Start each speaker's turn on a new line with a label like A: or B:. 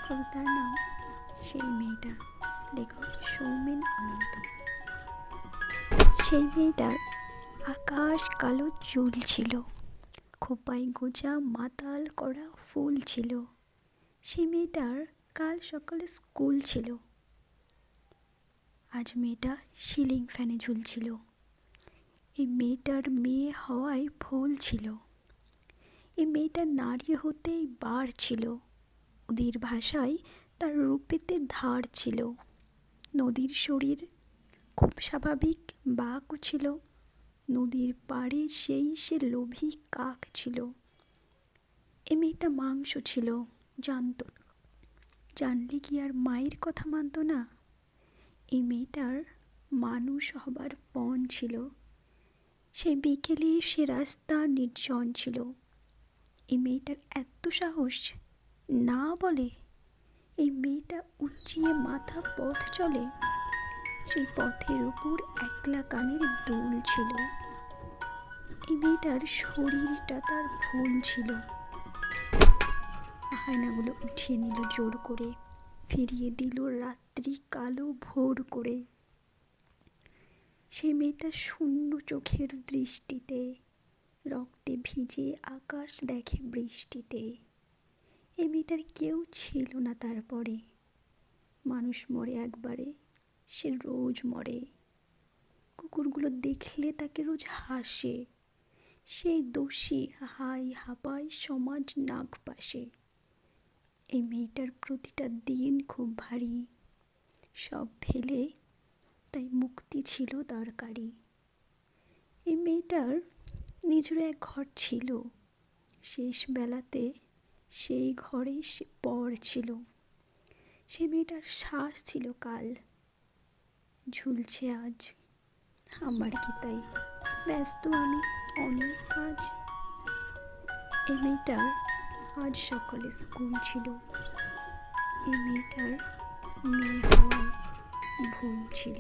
A: কবিতার নাম সেই মেয়েটা, লেখক সৌমেন অনন্ত। সেই মেয়েটার আকাশ কালো চুল ছিল, খোপায় গোজা মাতাল করা ফুল ছিল। সেই মেয়েটার কাল সকালে স্কুল ছিল, আজ মেয়েটা সিলিং ফ্যানে ঝুলছিল। এই মেয়েটার মেয়ে হওয়ায় ভুল ছিল, এই মেয়েটা নারী হতেই বার ছিল। ওদের ভাষায় তার রূপেতে ধার ছিল। নদীর শরীর খুব স্বাভাবিক বাঁকও ছিল, নদীর পাড়ে সেই সে লোভী কাক ছিল। এ মেয়েটা মাংস ছিল, জানত, জানলে কি আর মায়ের কথা মানত না। এই মেয়েটার মানুষ হবার পণ ছিল, সেই বিকেলে সে রাস্তা নির্জন ছিল। এই মেয়েটার এত সাহস না বলে, এই মেয়েটা উঁচিয়ে মাথা পথ চলে, সেই পথের উপর একলা কানের দুল ছিল। এই মেয়েটার শরীরটা তার ভুল ছিল। আয়নাগুলো উঠিয়ে নিল জোর করে, ফিরিয়ে দিল রাত্রি কালো ভোর করে। সেই মেয়েটা শূন্য চোখের দৃষ্টিতে রক্তে ভিজে আকাশ দেখে বৃষ্টিতে। এই মেয়েটার কেউ ছিল না তারপরে। মানুষ মরে একবারে, সে রোজ মরে। কুকুরগুলো দেখলে তাকে রোজ হাসে, সেই দোষী হাই হাঁপায় সমাজ নাক পাশে। এই মেয়েটার প্রতিটা দিন খুব ভারী, সব ফেলে তাই মুক্তি ছিল দরকারি। এই মেয়েটার নিজের এক ঘর ছিল, শেষ বেলাতে সেই ঘরে সে পর ছিল। সে মেয়েটার শ্বাস ছিল কাল, ঝুলছে আজ। আমার কি তাই, ব্যস্ত আমি অনেক কাজ। এই মেয়েটার আজ সকালে স্কুল ছিল, এই মেয়েটার মেয়ে হওয়ার ভুল ছিল।